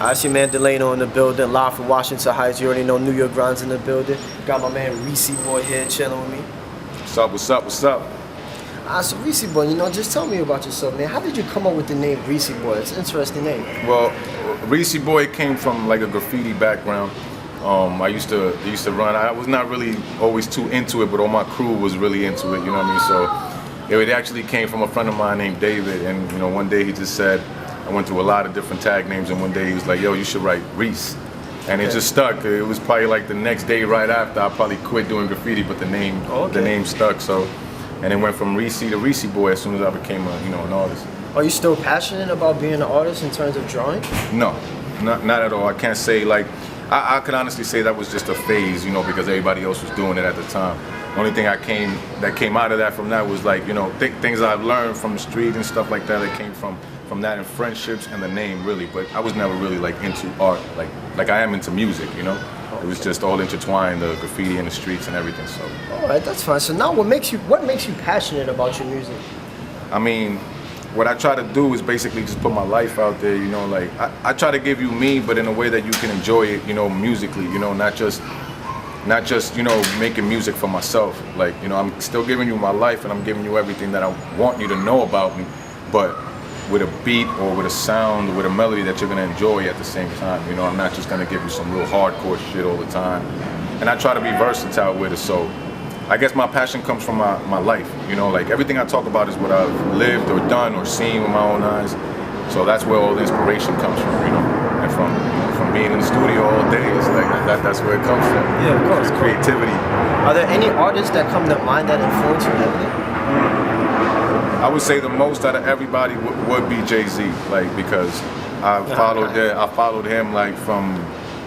I see man Delano in the building, live from Washington Heights. You already know New York Grind's in the building. Got my man REESEEBOI here chilling with me. What's up, what's up, what's up? So REESEEBOI, you know, just tell me about yourself, man. How did you come up with the name REESEEBOI? It's an interesting name. Well, REESEEBOI came from like a graffiti background. I used to run. I was not really always too into it, but all my crew was really into it, you know what I mean? So it actually came from a friend of mine named David, and you know, one day he just said, I went through a lot of different tag names, and one day he was like, yo, you should write Reese. And it just stuck. It was probably like the next day right after I probably quit doing graffiti, but the name stuck. So, and it went from Reesee to REESEEBOI as soon as I became an artist. Are you still passionate about being an artist in terms of drawing? No, not at all. I can't say like, I could honestly say that was just a phase, you know, because everybody else was doing it at the time. The only thing that came out of that from that was like, you know, things I've learned from the street and stuff like that that came from that and friendships and the name really. But I was never really like into art like I am into music, you know. It was just all intertwined, the graffiti in the streets and everything. So. All right, that's fine. So now, what makes you passionate about your music? I mean, what I try to do is basically just put my life out there, you know, like I try to give you me, but in a way that you can enjoy it, you know, musically, you know, not just, you know, making music for myself. Like, you know, I'm still giving you my life and I'm giving you everything that I want you to know about me, but with a beat or with a sound or with a melody that you're gonna enjoy at the same time. You know, I'm not just gonna give you some real hardcore shit all the time. And I try to be versatile with it, so I guess my passion comes from my life, you know, like everything I talk about is what I've lived or done or seen with my own eyes. So that's where all the inspiration comes from, you know, and from being in the studio all day, it's like that's where it comes from. Yeah, of course. Creativity. Are there any artists that come to mind that influence you heavily? I would say the most out of everybody would be Jay-Z, like, because I followed him like from,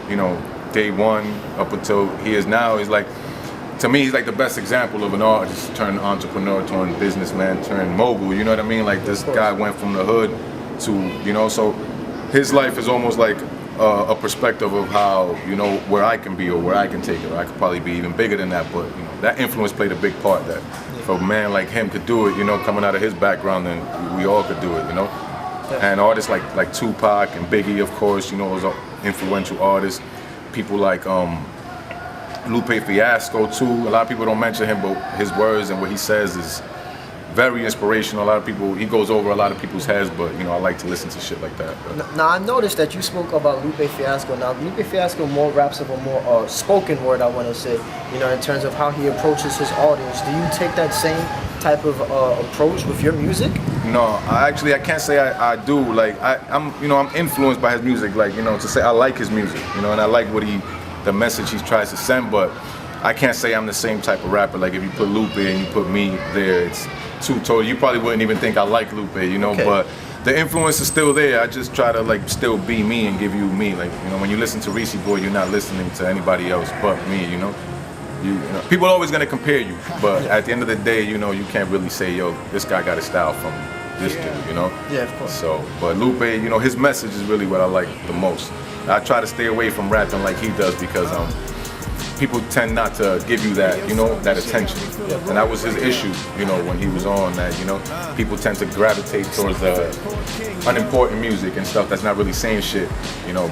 you know, day one up until he is now. He's like, to me, he's like the best example of an artist turned entrepreneur, turned businessman, turned mogul. You know what I mean? Like, this guy went from the hood to, you know, so his life is almost like a perspective of how, you know, where I can be or where I can take it. Or I could probably be even bigger than that, but you know, that influence played a big part. That if a man like him could do it, you know, coming out of his background, then we all could do it, you know. And artists like Tupac and Biggie, of course, you know, those influential artists. People like Lupe Fiasco too. A lot of people don't mention him, but his words and what he says is very inspirational. A lot of people, he goes over a lot of people's heads, but you know, I like to listen to shit like that. Now I noticed that you spoke about Lupe Fiasco. Now Lupe Fiasco more raps of a more spoken word, I want to say, you know, in terms of how he approaches his audience. Do you take that same type of approach with your music? No, I can't say I do. Like I'm influenced by his music. Like, you know, to say I like his music, you know, and I like the message he tries to send, but I can't say I'm the same type of rapper. Like, if you put Lupe and you put me there, it's two total. You probably wouldn't even think I like Lupe, you know, but the influence is still there. I just try to like still be me and give you me. Like, you know, when you listen to REESEEBOI, you're not listening to anybody else but me, you know. You know, people are always gonna compare you, but at the end of the day, you know, you can't really say, yo, this guy got a style from this dude, you know? Yeah, of course. So, but Lupe, you know, his message is really what I like the most. I try to stay away from rapping like he does because people tend not to give you that, you know, that attention. And that was his issue, you know, when he was on that, you know. People tend to gravitate towards unimportant music and stuff that's not really saying shit, you know.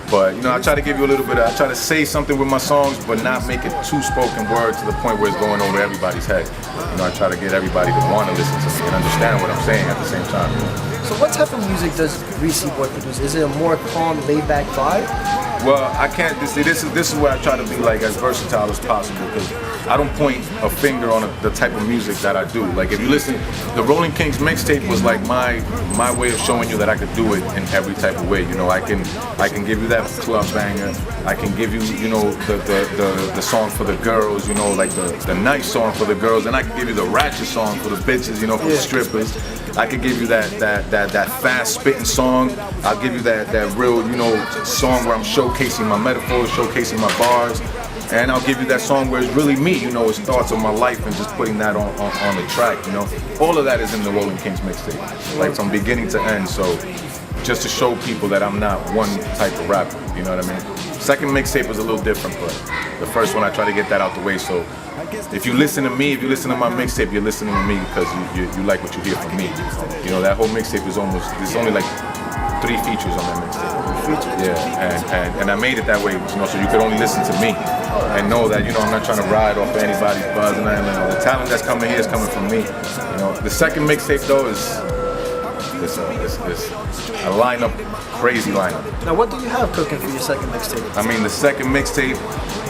But, you know, I try to give you a little bit I try to say something with my songs, but not make it too spoken word to the point where it's going over everybody's head. You know, I try to get everybody to want to listen to me and understand what I'm saying at the same time. So what type of music does REESEEBOI produce? Is it a more calm, laid-back vibe? Well, I can't, see, this is where I try to be like as versatile as possible, because I don't point a finger on the type of music that I do. Like, if you listen, the Rolling Kings mixtape was like my way of showing you that I could do it in every type of way. You know, I can give you that club banger. I can give you, you know, the song for the girls, you know, like the nice song for the girls, and I can give you the ratchet song for the bitches, you know, for the strippers. I could give you that fast spitting song. I'll give you that real, you know, song where I'm showcasing my metaphors, showcasing my bars. And I'll give you that song where it's really me, you know, it's thoughts of my life and just putting that on the track, you know. All of that is in the Rolling Kings mixtape, like from beginning to end. So just to show people that I'm not one type of rapper, you know what I mean? Second mixtape was a little different, but the first one I try to get that out the way. So if you listen to me, if you listen to my mixtape, you're listening to me because you like what you hear from me. You know, that whole mixtape is it's only like 3 features on that mixtape. Features. Yeah, and I made it that way, you know, so you could only listen to me and know that, you know, I'm not trying to ride off of anybody's buzz and anything. The talent that's coming here is coming from me. You know, the second mixtape though is a lineup, crazy lineup. Now, what do you have cooking for your second mixtape? I mean, the second mixtape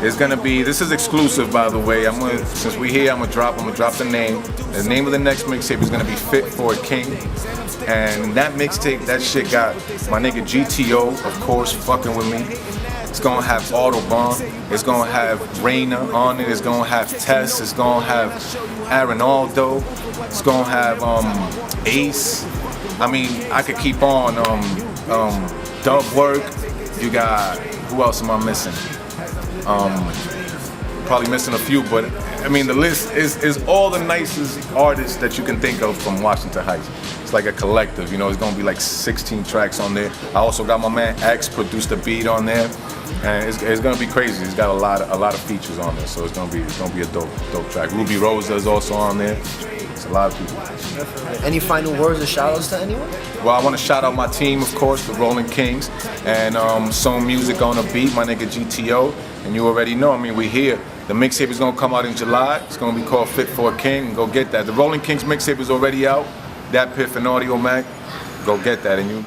is gonna be. This is exclusive, by the way. Since we're here, I'm gonna drop the name. The name of the next mixtape is gonna be "Fit for a King," and that mixtape, that shit got my nigga GTO, of course, fucking with me. It's gonna have Autobahn. It's gonna have Raina on it. It's gonna have Tess. It's gonna have Arenaldo. It's gonna have Ace. I mean, I could keep on. Dub Work. You got, who else am I missing? Probably missing a few, but I mean the list is all the nicest artists that you can think of from Washington Heights. It's like a collective, you know. It's gonna be like 16 tracks on there. I also got my man X produced the beat on there, and it's gonna be crazy. It's got a lot of features on there, so it's gonna be a dope track. Ruby Rosa is also on there. It's a lot of people. Definitely. Any final words or shout outs to anyone? Well, I want to shout out my team, of course, the Rolling Kings, and Song Music on the beat, my nigga GTO, and you already know, I mean, we here. The mixtape is gonna come out in July. It's gonna be called Fit for a King, and go get that. The Rolling Kings mixtape is already out. That Piff and Audio Mac, go get that, and you